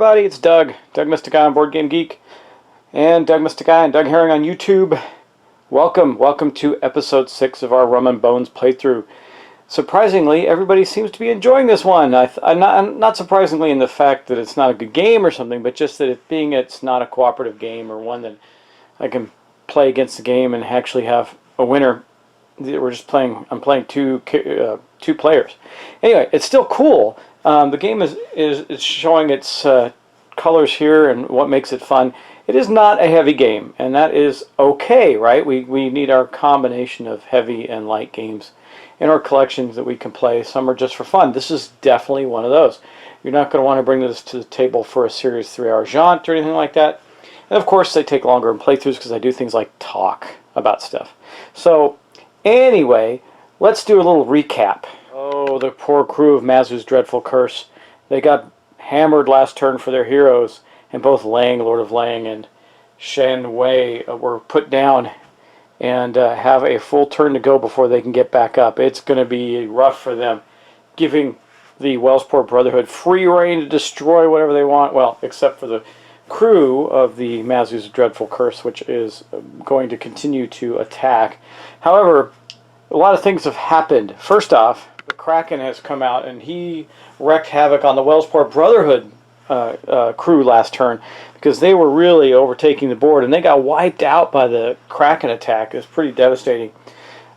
everybody, it's Doug Mystic Guy on Board Game Geek, and Doug Mystic Guy and Doug Herring on YouTube. Welcome to episode 6 of our Rum and Bones playthrough. Surprisingly, everybody seems to be enjoying this one. Not surprisingly in the fact that it's not a good game or something, but just that it's not a cooperative game or one that I can play against the game and actually have a winner. I'm playing two players. Anyway, it's still cool. The game is showing its colors here and what makes it fun. It is not a heavy game, and that is okay, right? We need our combination of heavy and light games in our collections that we can play. Some are just for fun. This is definitely one of those. You're not going to want to bring this to the table for a serious 3-hour jaunt or anything like that. And of course, they take longer in playthroughs because I do things like talk about stuff. So anyway, let's do a little recap. Oh, the poor crew of Mazu's Dreadful Curse. They got hammered last turn for their heroes, and both Lang, Lord of Lang, and Shen Wei were put down and have a full turn to go before they can get back up. It's going to be rough for them, giving the Wellsport Brotherhood free reign to destroy whatever they want, well, except for the crew of the Mazu's Dreadful Curse, which is going to continue to attack. However, a lot of things have happened. First off, the Kraken has come out and he wreaked havoc on the Wellsport Brotherhood crew last turn because they were really overtaking the board and they got wiped out by the Kraken attack. It was pretty devastating.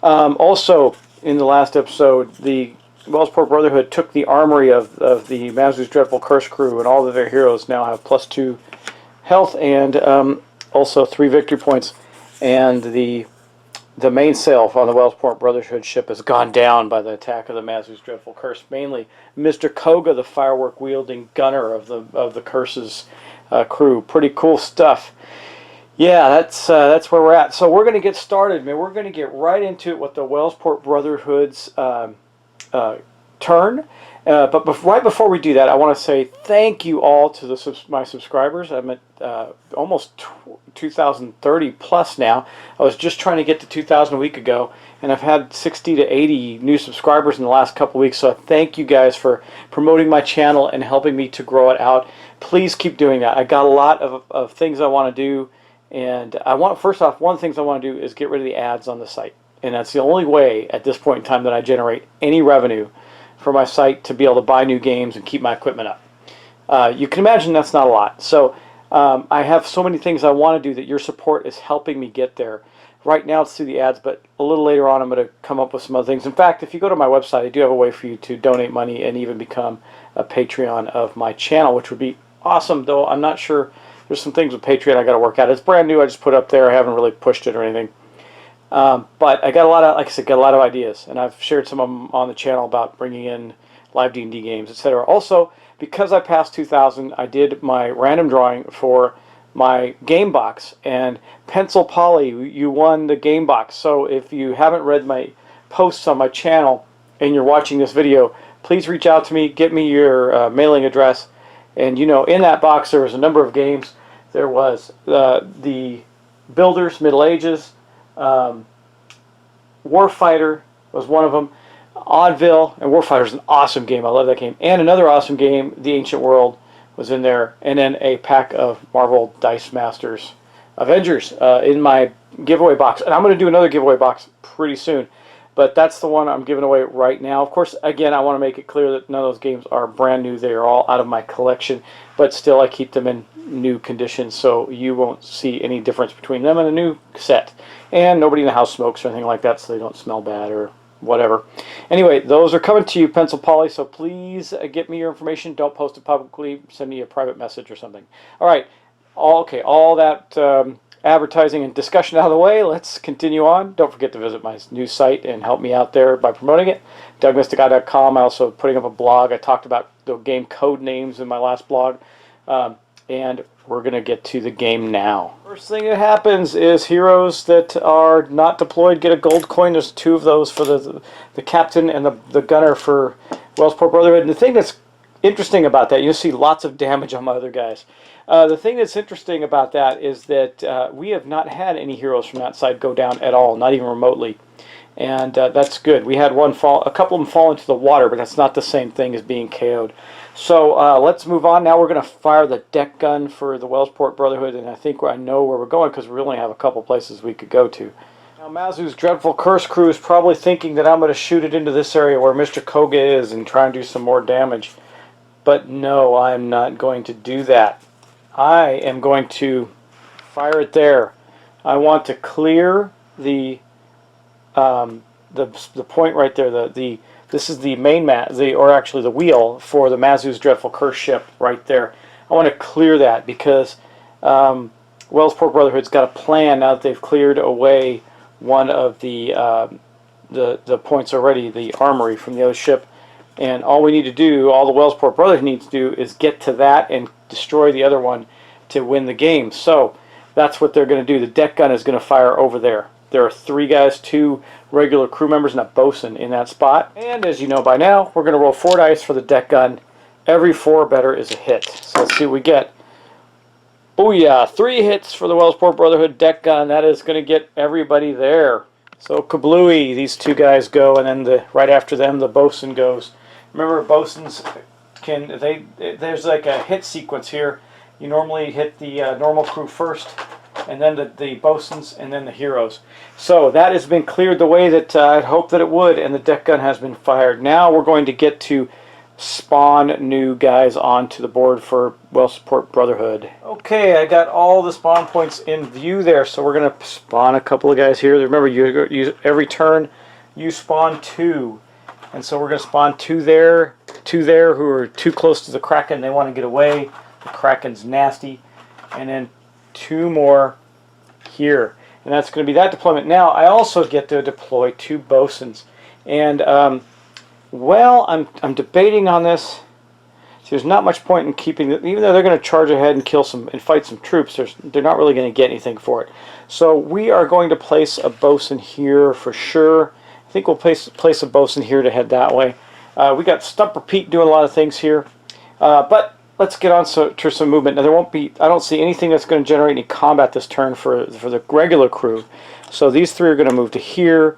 Also, in the last episode, the Wellsport Brotherhood took the armory of the Mazu's Dreadful Curse crew, and all of their heroes now have +2 health and also 3 victory points. And the main sail on the Wellsport Brotherhood ship has gone down by the attack of the Mazu's Dreadful Curse. Mainly, Mr. Koga, the firework-wielding gunner of the Curse's crew. Pretty cool stuff. Yeah, that's where we're at. So we're going to get started, man. We're going to get right into it with the Wellsport Brotherhood's turn. But right before we do that, I want to say thank you all to my subscribers. I'm at almost 2,030 plus now. I was just trying to get to 2,000 a week ago, and I've had 60 to 80 new subscribers in the last couple weeks. So thank you guys for promoting my channel and helping me to grow it out. Please keep doing that. I got a lot of things I want to do, and first off, one of the things I want to do is get rid of the ads on the site, and that's the only way at this point in time that I generate any revenue for my site to be able to buy new games and keep my equipment up. You can imagine that's not a lot. So I have so many things I want to do that your support is helping me get there. Right now it's through the ads, but a little later on I'm going to come up with some other things. In fact, if you go to my website, I do have a way for you to donate money and even become a Patreon of my channel, which would be awesome, though I'm not sure. There's some things with Patreon I got to work out. It's brand new. I just put it up there. I haven't really pushed it or anything. But I got a lot of, like I said, got a lot of ideas, and I've shared some of them on the channel about bringing in live D&D games, etc. Also, because I passed 2,000, I did my random drawing for my game box, and Pencil Polly, you won the game box. So if you haven't read my posts on my channel and you're watching this video, please reach out to me, get me your mailing address, and in that box there was a number of games. There was the Builders, Middle Ages, Warfighter was one of them, Oddville, and Warfighter is an awesome game. I love that game. And another awesome game, The Ancient World, was in there. And then a pack of Marvel Dice Masters Avengers in my giveaway box. And I'm going to do another giveaway box pretty soon. But that's the one I'm giving away right now. Of course, again, I want to make it clear that none of those games are brand new. They are all out of my collection. But still, I keep them in new condition, so you won't see any difference between them and a new set. And nobody in the house smokes or anything like that, so they don't smell bad or whatever. Anyway, those are coming to you, Pencil Polly, so please get me your information. Don't post it publicly. Send me a private message or something. All right. All that advertising and discussion out of the way, let's continue on. Don't forget to visit my new site and help me out there by promoting it, DougMysticGuy.com. I'm also putting up a blog. I talked about the game code names in my last blog. And we're going to get to the game now. First thing that happens is heroes that are not deployed get a gold coin. There's 2 of those for the captain and the gunner for Wellsport Brotherhood. And the thing that's interesting about that, you'll see lots of damage on my other guys. The thing that's interesting about that is that we have not had any heroes from that side go down at all, not even remotely. And that's good. We had a couple of them fall into the water, but that's not the same thing as being KO'd. So let's move on. Now we're going to fire the deck gun for the Wellsport Brotherhood, and I think I know where we're going because we only have a couple places we could go to. Now Mazu's Dreadful Curse crew is probably thinking that I'm going to shoot it into this area where Mr. Koga is and try and do some more damage. But no, I'm not going to do that. I am going to fire it there. I want to clear the point right there. This is the main or actually the wheel for the Mazu's Dreadful Curse ship right there. I want to clear that because Wellsport Brotherhood's got a plan now that they've cleared away one of the points already, the armory from the other ship. And all we need to do, all the Wellsport Brotherhood needs to do, is get to that and destroy the other one to win the game. So that's what they're going to do. The deck gun is going to fire over there. There are 3 guys, 2 regular crew members, and a bosun in that spot. And as you know by now, we're going to roll 4 dice for the deck gun. Every 4 or better is a hit. So let's see what we get. Oh yeah, 3 hits for the Wellsport Brotherhood deck gun. That is going to get everybody there. So kablooey, these 2 guys go, and then right after them, the bosun goes. Remember, bosuns there's like a hit sequence here. You normally hit the normal crew first, and then the bosuns, and then the heroes. So that has been cleared the way that I'd hoped that it would, and the deck gun has been fired. Now we're going to get to spawn new guys onto the board for Wellsport Brotherhood. Okay, I got all the spawn points in view there, so we're going to spawn a couple of guys here. Remember, you every turn you spawn 2. And so we're going to spawn 2 there who are too close to the Kraken. They want to get away. The Kraken's nasty. And then 2 more here. And that's going to be that deployment. Now, I also get to deploy 2 bosuns. And, well, I'm debating on this. So there's not much point in keeping it. Even though they're going to charge ahead and kill some and fight some troops, they're not really going to get anything for it. So we are going to place a bosun here for sure. I think we'll place a bosun here to head that way. We got Stumper Pete doing a lot of things here, but let's get on to some movement. Now there won't be. I don't see anything that's going to generate any combat this turn for the regular crew. So these 3 are going to move to here.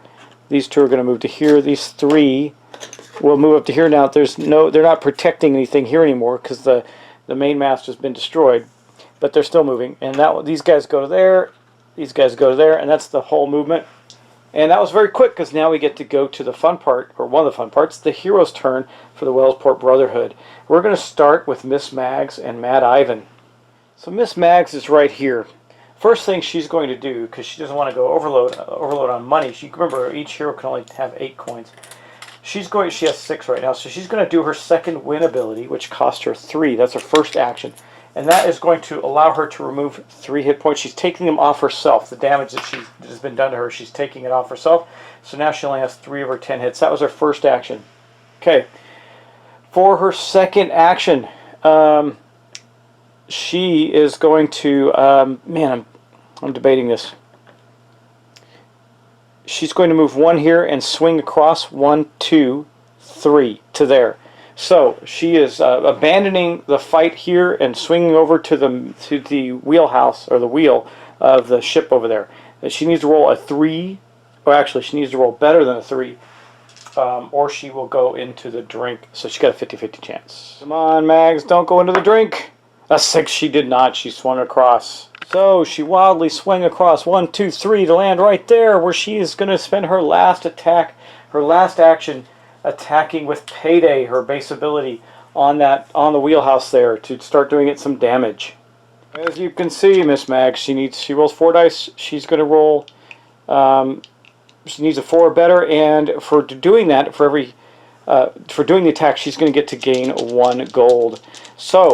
These 2 are going to move to here. These 3 will move up to here. Now they're not protecting anything here anymore because the main mast has been destroyed, but they're still moving. And these guys go to there. These guys go to there, and that's the whole movement. And that was very quick because now we get to go to the fun part, or one of the fun parts, the hero's turn for the Wellsport Brotherhood. We're going to start with Miss Mags and Mad Ivan. So Miss Mags is right here. First thing she's going to do, because she doesn't want to go overload on money. Remember, each hero can only have 8 coins. She has 6 right now, so she's going to do her second win ability, which costs her 3. That's her first action. And that is going to allow her to remove 3 hit points. She's taking them off herself. The damage that has been done to her, she's taking it off herself. So now she only has 3 of her 10 hits. That was her first action. Okay. For her second action, she is going to... man, I'm debating this. She's going to move 1 here and swing across 1, 2, 3 to there. So she is abandoning the fight here and swinging over to the wheelhouse, or the wheel of the ship over there. And she needs to roll a 3, or actually she needs to roll better than a 3, or she will go into the drink. So she got a 50-50 chance. Come on, Mags, don't go into the drink. A 6 she did not. She swung across. So she wildly swung across 1, 2, 3 to land right there, where she is going to spend her last attack, her last action, attacking with Payday, her base ability, on the wheelhouse there to start doing it some damage. As you can see, Miss Mag, she rolls 4 dice. She's going to roll. She needs a 4 or better, and for doing that, for doing the attack, she's going to get to gain 1 gold. So,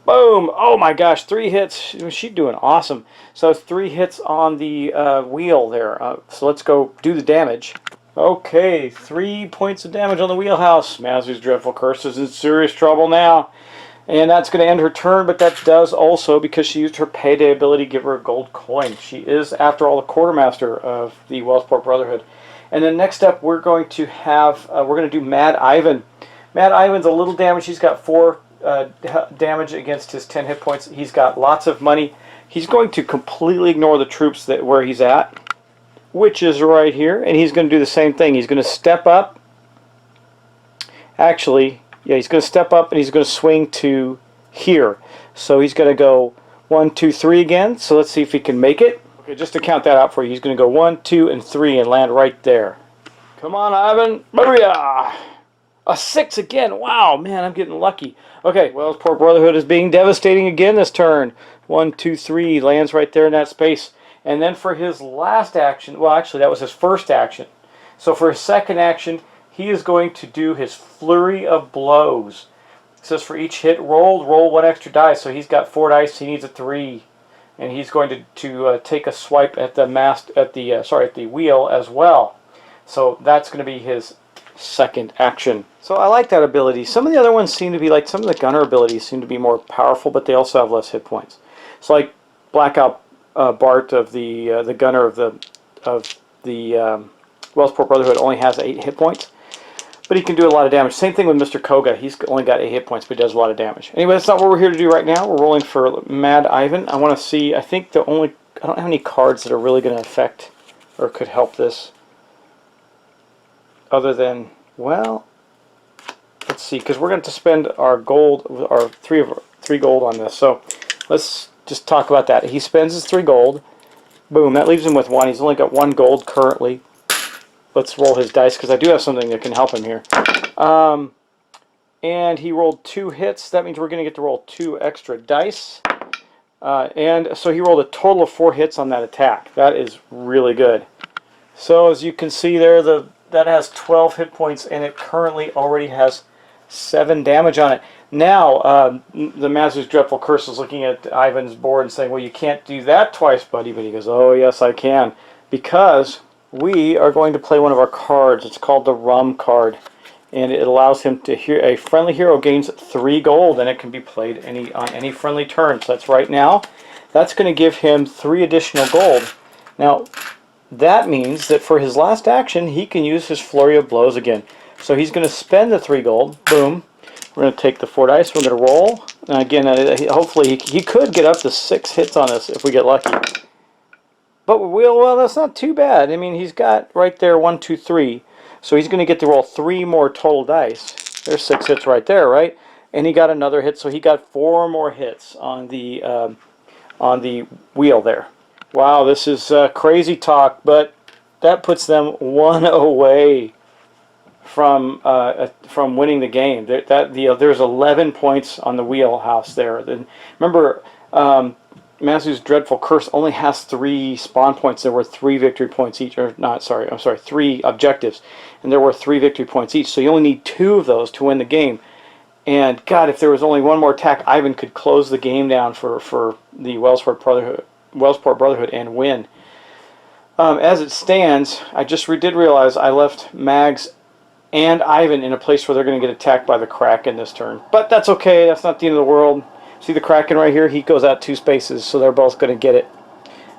boom! Oh my gosh, 3 hits. She's doing awesome. So 3 hits on the wheel there. So let's go do the damage. Okay, 3 points of damage on the wheelhouse. Mazu's Dreadful Curse is in serious trouble now. And that's going to end her turn, but that does also, because she used her Payday ability, give her a gold coin. She is, after all, the quartermaster of the Wellsport Brotherhood. And then next up, we're going to do Mad Ivan. Mad Ivan's a little damage. He's got 4 damage against his 10 hit points. He's got lots of money. He's going to completely ignore the troops where he's at, which is right here, and he's going to do the same thing. He's going to step up. Actually, Yeah, he's going to step up and he's going to swing to here. So he's going to go 1, 2, 3 again. So let's see if he can make it. Okay, just to count that out for you, he's going to go 1, 2, and 3 and land right there. Come on, Ivan. Booyah! A 6 again. Wow, man, I'm getting lucky. Okay, Wellsport Brotherhood is being devastating again this turn. 1, 2, 3 lands right there in that space. And then for his last action, well, actually, that was his first action. So for his second action, he is going to do his flurry of blows. It says for each hit rolled, roll 1 extra dice. So he's got 4 dice. He needs a 3, and he's going to take a swipe at the at the wheel as well. So that's going to be his second action. So I like that ability. Some of the other ones seem to be like, some of the gunner abilities seem to be more powerful, but they also have less hit points. So like Blackout Bart of the gunner of the Wellsport Brotherhood only has 8 hit points, but he can do a lot of damage. Same thing with Mr. Koga. He's only got 8 hit points, but he does a lot of damage. Anyway, that's not what we're here to do right now. We're rolling for Mad Ivan. I want to see, I don't have any cards that are really going to affect or could help this. Other than, well, let's see, because we're going to spend our gold, our three gold on this. So let's just talk about that. He spends his 3 gold. Boom, that leaves him with 1. He's only got 1 gold currently. Let's roll his dice because I do have something that can help him here. And he rolled 2 hits. That means we're going to get to roll 2 extra dice. And so he rolled a total of 4 hits on that attack. That is really good. So as you can see there, that has 12 hit points, and it currently already has 7 damage on it. Now, the Mazu's Dreadful Curse is looking at Ivan's board and saying, well, you can't do that twice, buddy. But he goes, oh, yes, I can. Because we are going to play one of our cards. It's called the Rum card. And it allows him to a friendly hero gains 3 gold, and it can be played on any friendly turn. So that's right now. That's going to give him 3 additional gold. Now, that means that for his last action, he can use his Flurry of Blows again. So he's going to spend the 3 gold. Boom. We're going to take the 4 dice. We're going to roll. And again, hopefully he could get up to 6 hits on us if we get lucky. But well, that's not too bad. I mean, he's got right there 1, 2, 3. So he's going to get to roll 3 more total dice. There's 6 hits right there, right? And he got another hit, so he got 4 more hits on the wheel there. Wow, this is crazy talk, but that puts them 1 away from winning the game. There's 11 points on the wheelhouse there. Then remember, Mazu's Dreadful Curse only has 3 spawn points. There were 3 victory points each, or not? Sorry, I'm sorry, 3 objectives, and there were 3 victory points each. So you only need 2 of those to win the game. And God, if there was only 1 more attack, Ivan could close the game down for the Wellsport Brotherhood and win. As it stands, I just did realize I left Mags and Ivan in a place where they're going to get attacked by the Kraken this turn. But that's okay. That's not the end of the world. See the Kraken right here? He goes out 2 spaces, so they're both going to get it.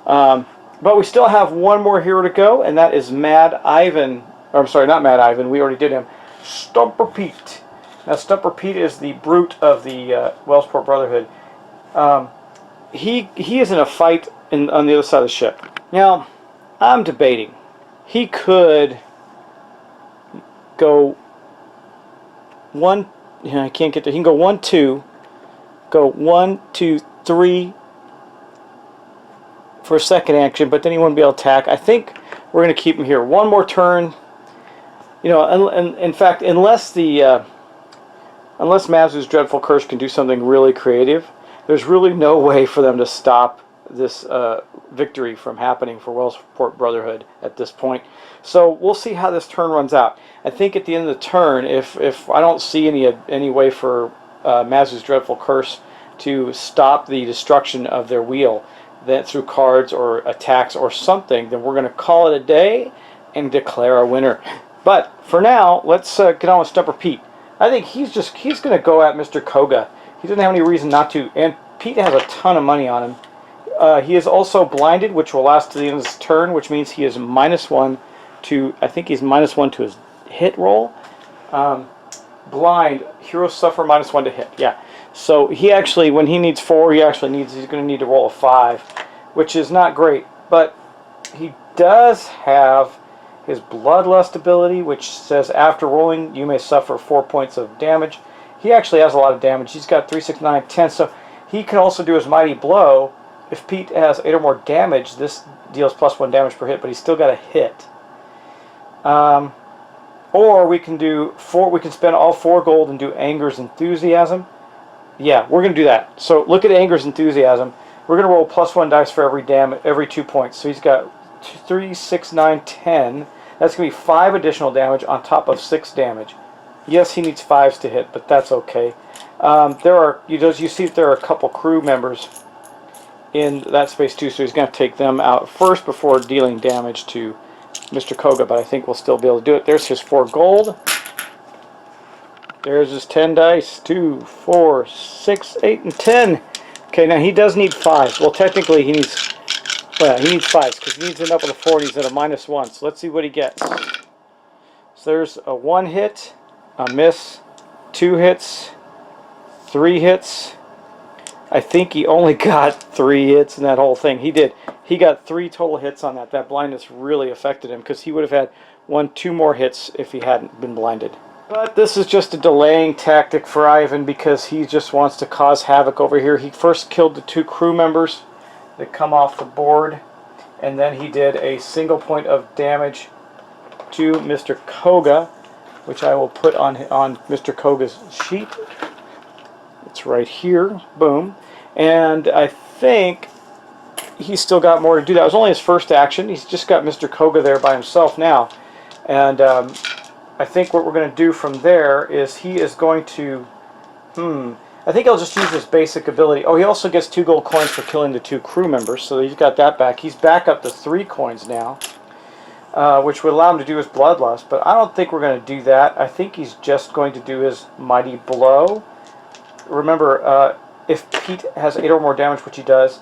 But we still have 1 more hero to go, and that is Mad Ivan. Or I'm sorry, not Mad Ivan. We already did him. Stumper Pete. Now, Stumper Pete is the brute of the Wellsport Brotherhood. He is in a fight on the other side of the ship. Now, I'm debating. He could go 1. I can't get there. He can go 1, 2. Go 1, 2, 3 for a second action, but then he wouldn't be able to attack. I think we're going to keep him here 1 more turn. You know, and in fact, unless Mazu's Dreadful Curse can do something really creative, there's really no way for them to stop this victory from happening for Wellsport Brotherhood at this point. So we'll see how this turn runs out. I think at the end of the turn, if I don't see any way for Mazu's Dreadful Curse to stop the destruction of their wheel, that through cards or attacks or something, then we're going to call it a day and declare a winner. But for now, let's get on with Stumper Pete. I think he's going to go at Mr. Koga. He doesn't have any reason not to, and Pete has a ton of money on him. He is also blinded, which will last to the end of his turn, which means he is -1 to, I think he's -1 to his hit roll. Blind, heroes suffer -1 to hit. Yeah. So he actually, when he needs 4, he's going to need to roll a 5, which is not great. But he does have his Bloodlust ability, which says after rolling, you may suffer 4 points of damage. he actually has a lot of damage. He's got 3, 6, 9, 10. So he can also do his mighty blow. If Pete has 8 or more damage, this deals +1 damage per hit, but he's still got a hit. Or we can do 4. We can spend all 4 gold and do Anger's Enthusiasm. Yeah, we're going to do that. So look at Anger's Enthusiasm. We're going to roll +1 dice for every 2 points. So he's got 3, 6, 9, 10. That's going to be 5 additional damage on top of 6 damage. Yes, he needs 5s to hit, but that's okay. You see that there are a couple crew members in that space too, so he's going to take them out first before dealing damage to Mr. Koga, but I think we'll still be able to do it. There's his 4 gold. There's his 10 dice. 2, 4, 6, 8, and 10. Okay, now he does need 5s. Well, technically he needs 5s because he needs to end up with a 4 and he's at a -1. So let's see what he gets. So there's a 1 hit, a miss, 2 hits, 3 hits. I think he only got 3 hits in that whole thing. He did. He got 3 total hits on that. That blindness really affected him because he would have had 1, 2 more hits if he hadn't been blinded. But this is just a delaying tactic for Ivan because he just wants to cause havoc over here. He first killed the 2 crew members that come off the board, and then he did a single point of damage to Mr. Koga, which I will put on Mr. Koga's sheet. It's right here. Boom. And I think he's still got more to do. That was only his first action. He's just got Mr. Koga there by himself now. And I think what we're going to do from there is he is going to... I think he'll just use his basic ability. Oh, he also gets 2 gold coins for killing the 2 crew members, so he's got that back. He's back up to 3 coins now, which would allow him to do his bloodlust, but I don't think we're going to do that. I think he's just going to do his mighty blow. Remember, if Pete has 8 or more damage, which he does,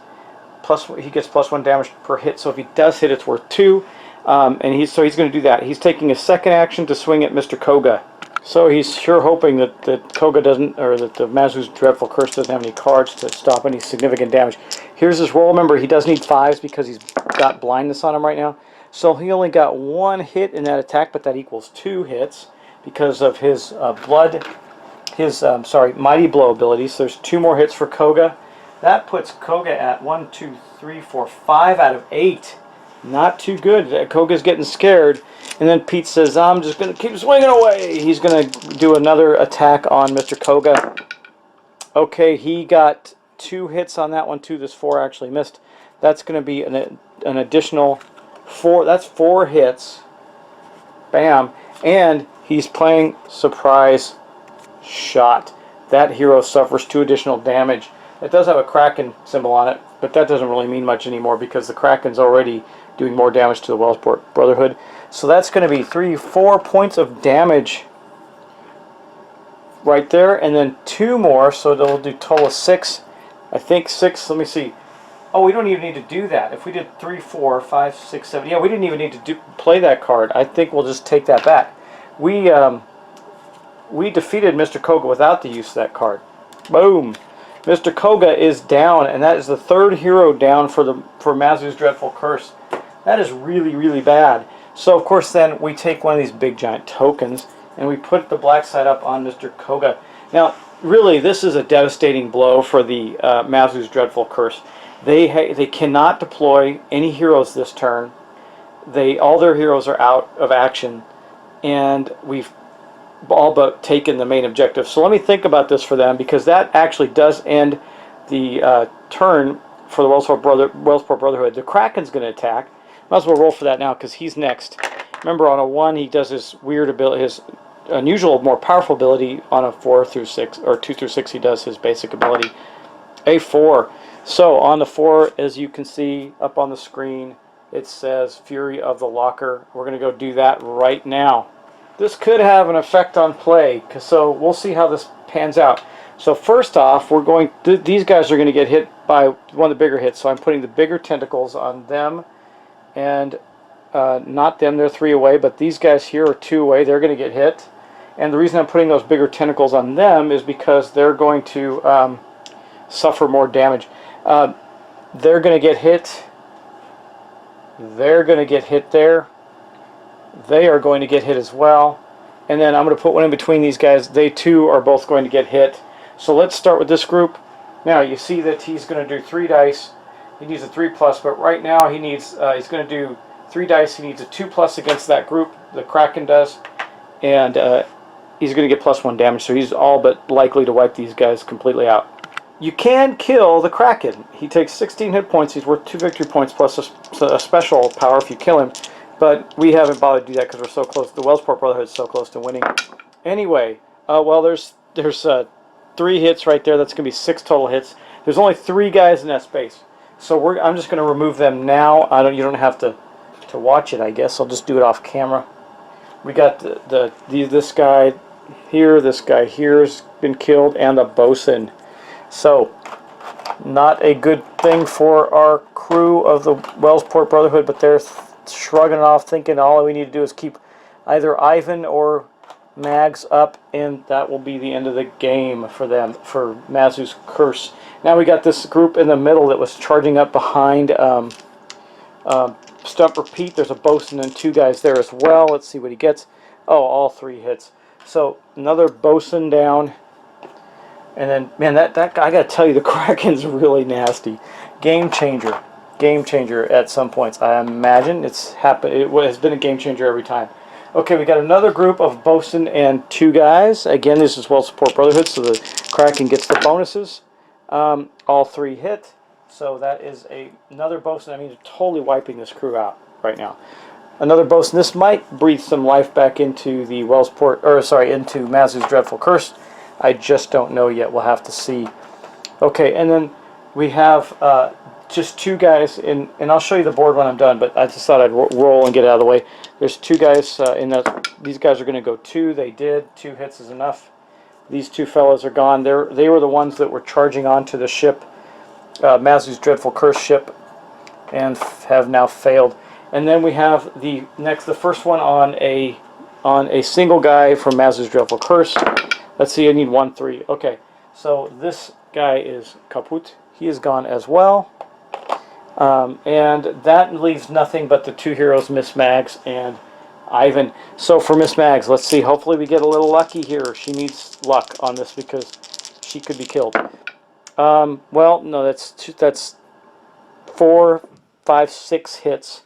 he gets +1 damage per hit, so if he does hit, it's worth 2. And he's going to do that. He's taking a second action to swing at Mr. Koga. So he's sure hoping that Koga doesn't, or that the Mazu's Dreadful Curse doesn't have any cards to stop any significant damage. Here's his roll. Remember, he does need 5s because he's got blindness on him right now. So he only got 1 hit in that attack, but that equals 2 hits because of his mighty blow ability. So there's 2 more hits for Koga. That puts Koga at 1, 2, 3, 4, 5 out of 8. Not too good. Koga's getting scared. And then Pete says, I'm just going to keep swinging away. He's going to do another attack on Mr. Koga. Okay, he got 2 hits on that one too. This 4 actually missed. That's going to be an additional 4. That's 4 hits. Bam. And he's playing surprise shot. That hero suffers 2 additional damage. It does have a Kraken symbol on it, but that doesn't really mean much anymore because the Kraken's already doing more damage to the Wellsport Brotherhood. So that's going to be 3, 4 points of damage right there, and then 2 more, so they'll do a total of 6. I think 6, let me see. Oh, we don't even need to do that. If we did 3, 4, 5, 6, 7, yeah, we didn't even need to play that card. I think we'll just take that back. We defeated Mr. Koga without the use of that card. Boom. Mr. Koga is down, and that is the 3rd hero down for Mazu's Dreadful Curse. That is really, really bad. So, of course, then we take one of these big giant tokens, and we put the black side up on Mr. Koga. Now, really, this is a devastating blow for the Mazu's Dreadful Curse. They cannot deploy any heroes this turn. All their heroes are out of action, and we've all but taken the main objective. So let me think about this for them, because that actually does end the turn for the Wellsport Brotherhood. The Kraken's going to attack. Might as well roll for that now because he's next. Remember, on a 1 he does his weird ability, his unusual, more powerful ability. On a 4 through 6 or 2 through 6 he does his basic ability. A 4. So on the 4, as you can see up on the screen, it says Fury of the Locker. We're going to go do that right now. This could have an effect on play, so we'll see how this pans out. So first off, we're going. These guys are going to get hit by one of the bigger hits. So I'm putting the bigger tentacles on them, and not them. They're 3 away, but these guys here are 2 away. They're going to get hit, and the reason I'm putting those bigger tentacles on them is because they're going to suffer more damage. They're going to get hit. They're going to get hit there. They are going to get hit as well. and then I'm going to put one in between these guys. They too are both going to get hit. So let's start with this group. Now you see that he's going to do 3 dice. He needs a 3+, but right now he needs he's going to do 3 dice. He needs a 2+ against that group. The Kraken does, and he's going to get +1 damage. So he's all but likely to wipe these guys completely out. You can kill the Kraken. He takes 16 hit points. He's worth 2 victory points plus a special power if you kill him. But we haven't bothered to do that because we're so close. The Wellsport Brotherhood is so close to winning. Anyway, well, there's 3 hits right there. That's going to be 6 total hits. There's only 3 guys in that space. So I'm just going to remove them now. You don't have to watch it, I guess. I'll just do it off camera. We got this guy here. This guy here has been killed, and the bosun. So, not a good thing for our crew of the Wellsport Brotherhood, but they're shrugging it off, thinking all we need to do is keep either Ivan or Mags up, and that will be the end of the game for them, for Mazu's curse. Now we got this group in the middle that was charging up behind Stumper Pete. There's a bosun and 2 guys there as well. Let's see what he gets. Oh, all 3 hits. So, another bosun down. And then, man, that guy, I gotta tell you, the Kraken's really nasty. Game changer at some points. I imagine it has been a game changer every time. Okay, we got another group of bosun and 2 guys. Again, this is Wellsport Brotherhood, so the Kraken gets the bonuses. All 3 hit. So that is another bosun. I mean, totally wiping this crew out right now. Another bosun. This might breathe some life back into the into Mazu's dreadful curse. I just don't know yet. We'll have to see. Okay, and then we have just 2 guys in, and I'll show you the board when I'm done, but I just thought I'd roll and get it out of the way. There's 2 guys in that. These guys are going to go 2. They did. 2 hits is enough. These 2 fellows are gone. They were the ones that were charging onto the ship, Mazu's dreadful curse ship, and have now failed. And then we have the first one on a single guy from Mazu's dreadful curse. Let's see, I need 1, 3. Okay, so this guy is kaput. He is gone as well. And that leaves nothing but the 2 heroes, Miss Mags and Ivan. So for Miss Mags, let's see. Hopefully we get a little lucky here. She needs luck on this because she could be killed. Well, no, that's 4, 5, 6 hits.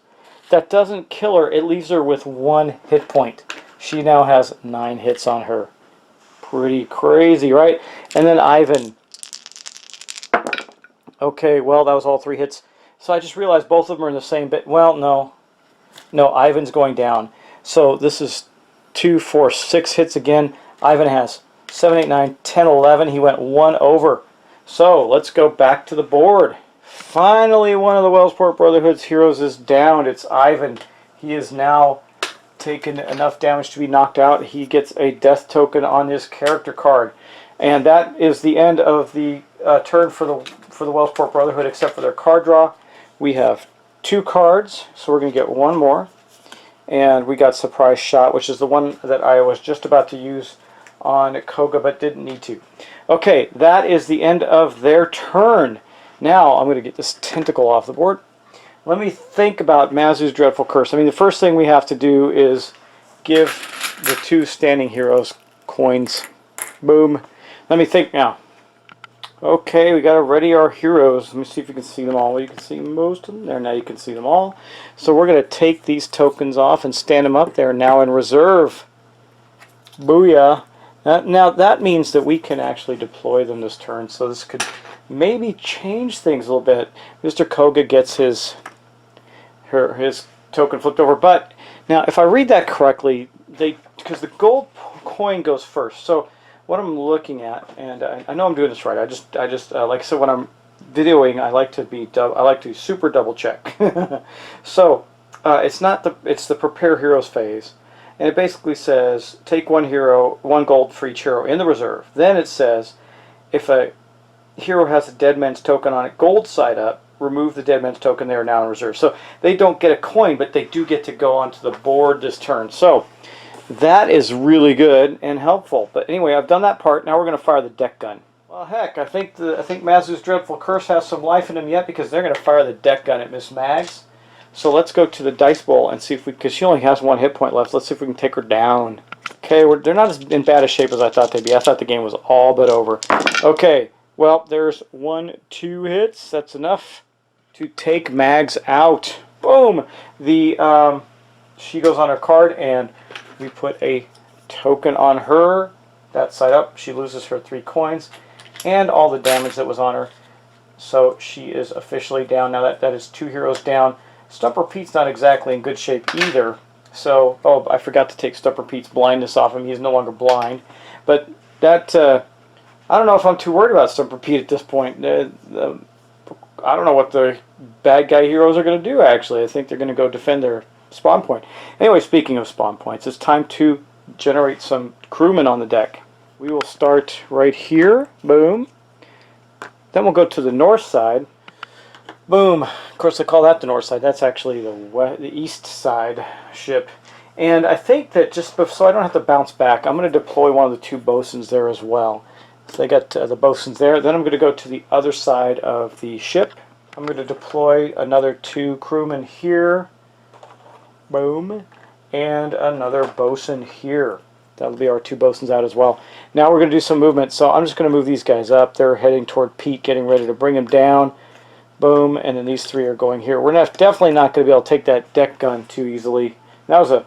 That doesn't kill her. It leaves her with 1 hit point. She now has 9 hits on her. Pretty crazy, right? And then Ivan. Okay, well, that was all 3 hits. So I just realized both of them are in the same bit. Well, no. No, Ivan's going down. So this is 2, 4, 6 hits again. Ivan has 7, 8, 9, 10, 11. He went 1 over. So let's go back to the board. Finally, one of the Wellsport Brotherhood's heroes is down. It's Ivan. He is now taken enough damage to be knocked out. He gets a death token on his character card. And that is the end of the turn for the Wellsport Brotherhood, except for their card draw. We have 2 cards, so we're going to get 1 more. And we got Surprise Shot, which is the one that I was just about to use on Koga, but didn't need to. Okay, that is the end of their turn. Now, I'm going to get this tentacle off the board. Let me think about Mazu's dreadful curse. I mean, the first thing we have to do is give the 2 standing heroes coins. Boom. Let me think now. Okay, we got to ready our heroes. Let me see if you can see them all. Well, you can see most of them there. Now you can see them all. So we're going to take these tokens off and stand them up there now in reserve. Booyah. Now that means that we can actually deploy them this turn. So this could maybe change things a little bit. Mr. Koga gets his token flipped over. But now, if I read that correctly, because the gold coin goes first. So what I'm looking at, and I know I'm doing this right. I just like I said, when I'm videoing, I like to super double check. So it's the prepare heroes phase, and it basically says take 1 hero, 1 gold for each hero in the reserve. Then it says if a hero has a dead man's token on it, gold side up, remove the dead man's token. They are now in reserve. So they don't get a coin, but they do get to go onto the board this turn. So that is really good and helpful. But anyway, I've done that part. Now we're going to fire the deck gun. Well, heck, I think Mazu's dreadful curse has some life in him yet, because they're going to fire the deck gun at Miss Mags. So let's go to the dice bowl and see if because she only has 1 hit point left. Let's see if we can take her down. Okay, they're not as in bad a shape as I thought they'd be. I thought the game was all but over. Okay, well, there's 2 hits. That's enough to take Mags out. Boom! She goes on her card, and we put a token on her. That side up. She loses her 3 coins and all the damage that was on her. So she is officially down. Now that is 2 heroes down. Stumper Pete's not exactly in good shape either. So, oh, I forgot to take Stumper Pete's blindness off him. He's no longer blind. But that, I don't know if I'm too worried about Stumper Pete at this point. I don't know what the bad guy heroes are going to do, actually. I think they're going to go defend their spawn point. Anyway, speaking of spawn points, it's time to generate some crewmen on the deck. We will start right here. Boom. Then we'll go to the north side. Boom. Of course, I call that the north side. That's actually the east side ship. And I think that just so I don't have to bounce back, I'm going to deploy one of the 2 bosuns there as well. So I got the bosuns there. Then I'm going to go to the other side of the ship. I'm going to deploy another 2 crewmen here. Boom. And another bosun here. That'll be our 2 bosuns out as well. Now we're going to do some movement. So I'm just going to move these guys up. They're heading toward Pete, getting ready to bring him down. Boom. And then these 3 are going here. We're definitely not going to be able to take that deck gun too easily. That was a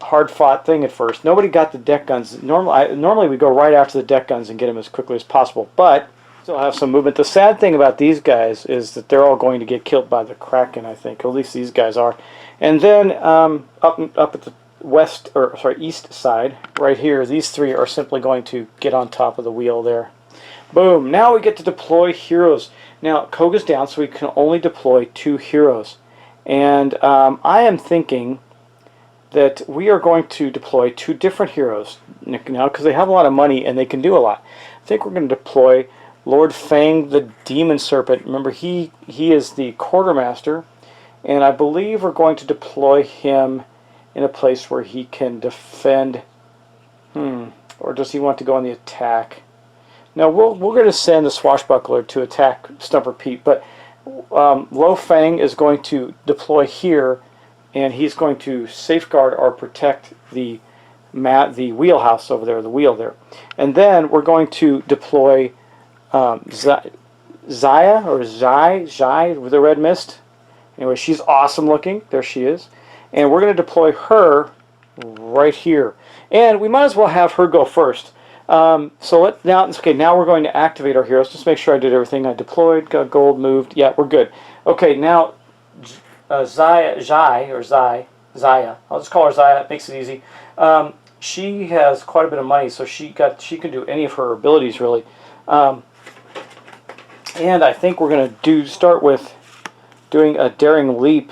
hard-fought thing at first. Nobody got the deck guns. Normally we go right after the deck guns and get them as quickly as possible. But still have some movement. The sad thing about these guys is that they're all going to get killed by the Kraken, I think. At least these guys are. And then up at the east side, right here, these 3 are simply going to get on top of the wheel there. Boom. Now we get to deploy heroes. Now, Koga's down, so we can only deploy 2 heroes. And I am thinking that we are going to deploy 2 different heroes now because they have a lot of money and they can do a lot. I think we're going to deploy Lord Fang the Demon Serpent. Remember, he is the quartermaster, and I believe we're going to deploy him in a place where he can defend. Or does he want to go on the attack? No, we're going to send the Swashbuckler to attack Stumper Pete, but Lo Fang is going to deploy here, and he's going to safeguard or protect the wheelhouse over there, the wheel there. And then we're going to deploy Zaya or Zai with the red mist. Anyway, she's awesome looking. There she is. And we're going to deploy her right here. And we might as well have her go first. Now we're going to activate our heroes. Just make sure I did everything. I deployed, got gold, moved. Yeah, we're good. Okay, now Zaya. I'll just call her Zaya. It makes it easy. She has quite a bit of money, so she can do any of her abilities really. And I think we're going to start with doing a daring leap.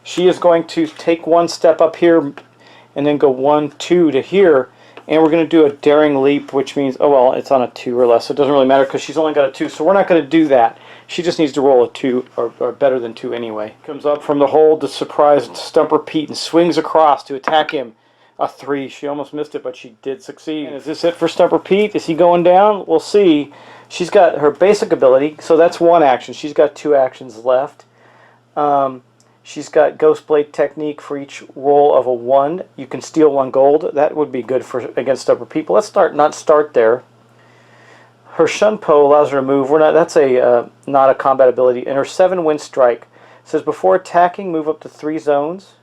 She is going to take 1 step up here and then go 1, 2 to here. And we're going to do a daring leap, which means, oh well, it's on a 2 or less. So it doesn't really matter because she's only got a 2. So we're not going to do that. She just needs to roll a 2 or better than 2 anyway. Comes up from the hold to surprise Stumper Pete and swings across to attack him. A 3. She almost missed it, but she did succeed. And is this it for Stumper Pete? Is he going down? We'll see. She's got her basic ability, so that's 1 action. She's got 2 actions left. She's got Ghost Blade Technique for each roll of a 1. You can steal 1 gold. That would be good against stubborn people. Let's not start there. Her Shunpo allows her to move. That's not a combat ability. And her 7 Wind Strike says before attacking, move up to 3 zones.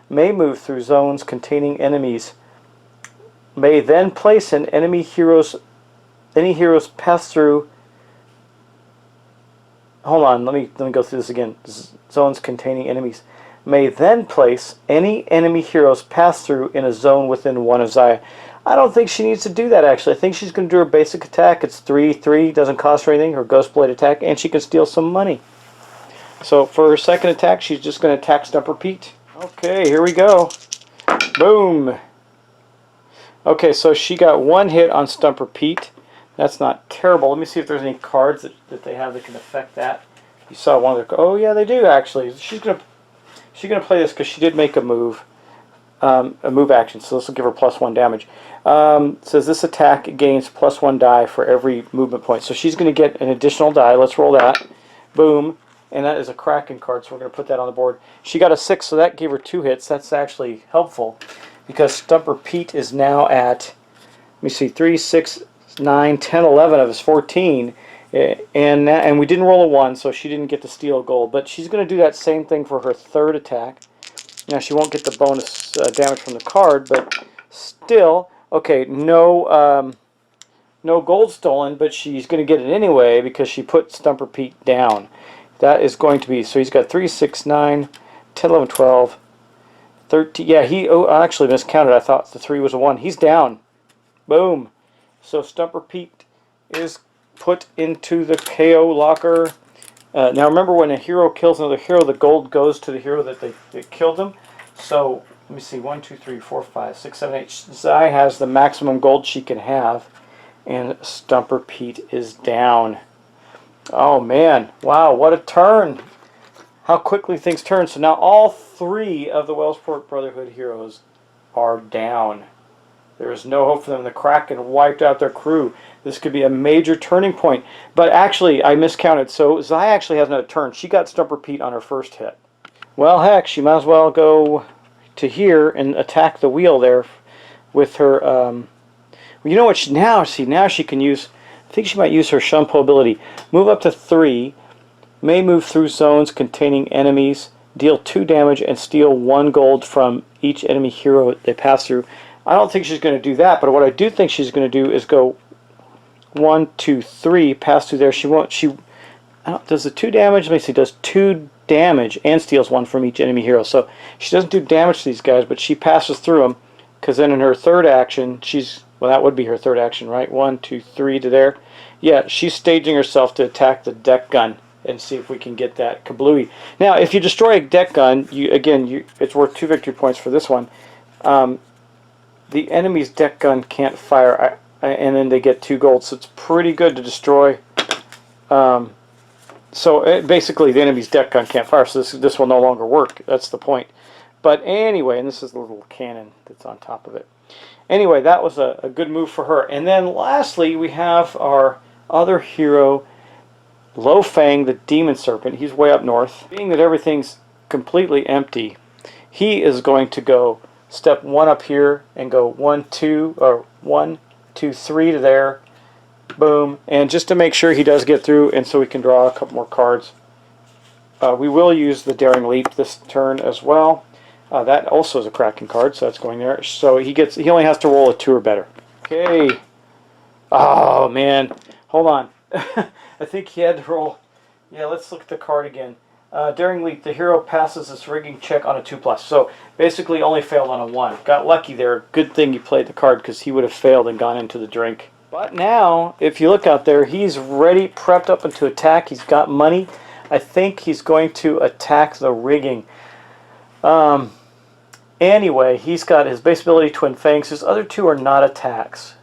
May move through zones containing enemies. May then place any heroes pass through. Hold on, let me go through this again. Zones containing enemies. May then place any enemy heroes pass through in a zone within 1 of Zaya. I don't think she needs to do that, actually. I think she's going to do her basic attack. It's 3/3, doesn't cost her anything. Her Ghost Blade attack, and she can steal some money. So for her second attack, she's just going to attack Stumper Pete. Okay, here we go. Boom. Okay, so she got 1 hit on Stumper Pete. That's not terrible. Let me see if there's any cards that they have that can affect that. You saw one of their... Oh, yeah, they do, actually. She's gonna play this because she did make a move action, so this will give her +1 damage. It says this attack gains +1 die for every movement point. So she's going to get an additional die. Let's roll that. Boom. And that is a Kraken card, so we're going to put that on the board. She got a 6, so that gave her 2 hits. That's actually helpful. because Stumper Pete is now at, let me see, 3, 6, 9, 10, 11 of his 14. And we didn't roll a 1, so she didn't get to steal a gold. But she's going to do that same thing for her third attack. Now she won't get the bonus damage from the card, but still, okay, no gold stolen, but she's going to get it anyway because she put Stumper Pete down. That is going to be, so he's got 3, 6, 9, 10, 11, 12, 13. Yeah, I actually miscounted. I thought the 3 was a 1. He's down. Boom. So Stumper Pete is put into the KO locker. Now remember, when a hero kills another hero, the gold goes to the hero that killed them. So let me see, 1, 2, 3, 4, 5, 6, 7, 8. Zai has the maximum gold she can have, and Stumper Pete is down. Oh man, wow, what a turn! How quickly things turn. So now all 3 of the Wellsport Brotherhood heroes are down. There is no hope for them. The Kraken wiped out their crew. This could be a major turning point. But actually, I miscounted. So Zai actually has another turn. She got Stumper Pete on her first hit. Well, heck, she might as well go to here and attack the wheel there with her. Well, you know what? Now she can use. I think she might use her Shumpo ability. Move up to 3. May move through zones containing enemies. Deal 2 damage and steal 1 gold from each enemy hero they pass through. I don't think she's going to do that, but what I do think she's going to do is go 1, 2, 3, pass through there. She won't. Does the 2 damage? Let me see. Does 2 damage and steals 1 from each enemy hero. So she doesn't do damage to these guys, but she passes through them, because then in her third action, well, that would be her third action, right? 1, 2, 3 to there. Yeah, she's staging herself to attack the deck gun and see if we can get that kablooey. Now, if you destroy a deck gun, it's worth 2 victory points for this one. The enemy's deck gun can't fire, and then they get 2 gold, so it's pretty good to destroy. Basically, the enemy's deck gun can't fire, so this will no longer work. That's the point. But anyway, and this is the little cannon that's on top of it. Anyway, that was a good move for her. And then lastly, we have our other hero, Lo Fang, the Demon Serpent. He's way up north. Being that everything's completely empty, he is going to go step 1 up here and go 1, 2, or 1, 2, 3 to there. Boom. And just to make sure he does get through, and so we can draw a couple more cards, we will use the Daring Leap this turn as well. That also is a Kraken card, so that's going there. So he only has to roll a 2 or better. Okay. Oh man, hold on. I think he had to roll. Yeah, let's look at the card again. Daring Leap, the hero passes this rigging check on a 2+. So basically only failed on a 1. Got lucky there. Good thing you played the card, because he would have failed and gone into the drink. But now, if you look out there, he's ready, prepped up into attack. He's got money. I think he's going to attack the rigging. Anyway, he's got his base ability, Twin Fangs. His other 2 are not attacks.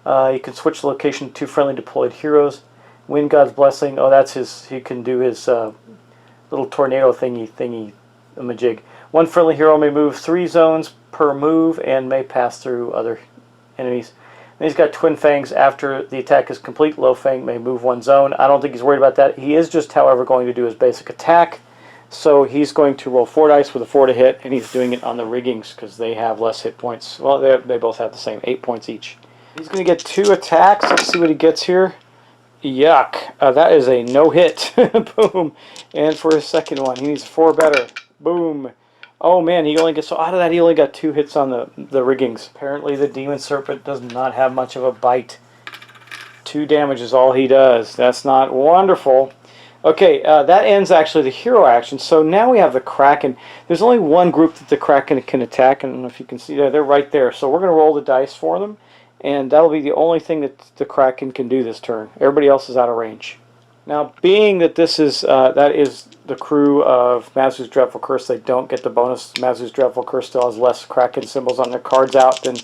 He can switch location to 2 friendly deployed heroes. Wind God's Blessing. Oh, that's his. He can do his little tornado thingy majig. 1 friendly hero may move 3 zones per move and may pass through other enemies. And he's got Twin Fangs. After the attack is complete, Lo Fang may move 1 zone. I don't think he's worried about that. He is just, however, going to do his basic attack. So he's going to roll 4 dice with a 4 to hit, and he's doing it on the riggings because they have less hit points. Well, they both have the same, 8 points each. He's going to get 2 attacks. Let's see what he gets here. Yuck. That is a no hit. Boom. And for his second one, he needs 4 better. Boom. Oh man, he only gets, so out of that he only got 2 hits on the riggings. Apparently the Demon Serpent does not have much of a bite. 2 damage is all he does. That's not wonderful. Okay, that ends actually the hero action. So now we have the Kraken. There's only one group that the Kraken can attack. I don't know if you can see that. They're right there. So we're going to roll the dice for them. And that'll be the only thing that the Kraken can do this turn. Everybody else is out of range. Now, being that this is that is the crew of Mazu's Dreadful Curse, they don't get the bonus. Mazu's Dreadful Curse still has less Kraken symbols on their cards out than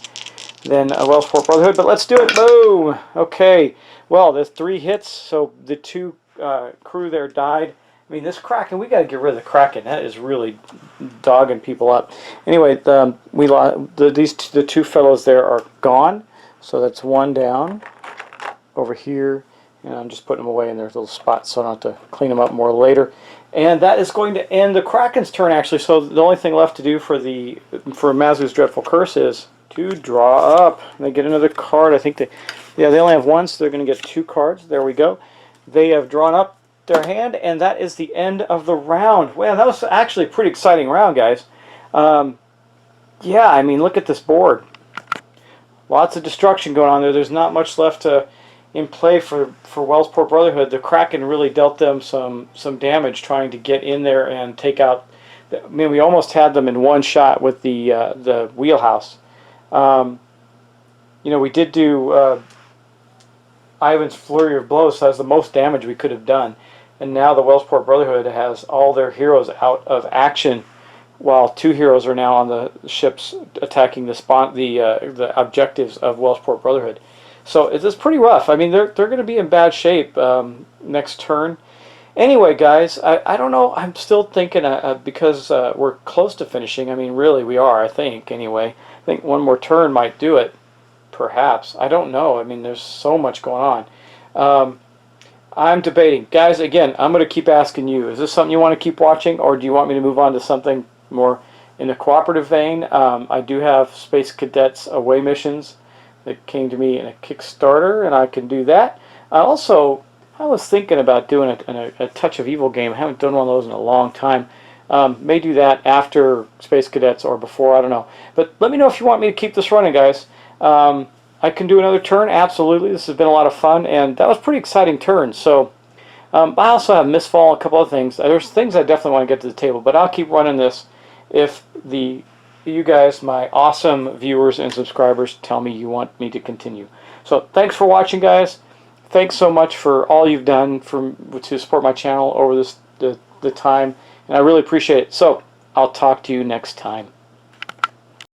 Wellsport Brotherhood. But let's do it. Boom. Okay. Well, there's 3 hits. So the 2 crew there died. I mean, this Kraken, we got to get rid of the Kraken. That is really dogging people up. Anyway, the 2 fellows there are gone. So that's 1 down over here. And I'm just putting them away in their little spots so I don't have to clean them up more later. And that is going to end the Kraken's turn, actually. So the only thing left to do for Mazu's Dreadful Curse is to draw up. And they get another card. I think they only have one, so they're going to get 2 cards. There we go. They have drawn up their hand, and that is the end of the round. Well, that was actually a pretty exciting round, guys. Yeah, I mean, look at this board. Lots of destruction going on there. There's not much left in play for Wellsport Brotherhood. The Kraken really dealt them some damage trying to get in there and take out. I mean, we almost had them in one shot with the wheelhouse. You know, we did do Ivan's Flurry of Blows, so that's the most damage we could have done. And now the Wellsport Brotherhood has all their heroes out of action, while 2 heroes are now on the ships attacking the objectives of Wellsport Brotherhood. So it's pretty rough. I mean, they're going to be in bad shape next turn. Anyway, guys, I don't know. I'm still thinking because we're close to finishing. I mean, really, we are, I think, anyway. I think one more turn might do it, perhaps. I don't know. I mean, there's so much going on. I'm debating. Guys, again, I'm going to keep asking you, is this something you want to keep watching, or do you want me to move on to something more in the cooperative vein? I do have Space Cadets away missions that came to me in a Kickstarter, and I can do that. I was thinking about doing a Touch of Evil game. I haven't done one of those in a long time. May do that after Space Cadets or before, I don't know. But let me know if you want me to keep this running, guys. I can do another turn, absolutely. This has been a lot of fun, and that was a pretty exciting turn. So I also have Mistfall, a couple of things. There's things I definitely want to get to the table, but I'll keep running this if you guys, my awesome viewers and subscribers, tell me you want me to continue. So thanks for watching, guys. Thanks so much for all you've done to support my channel over the time, and I really appreciate it. So I'll talk to you next time.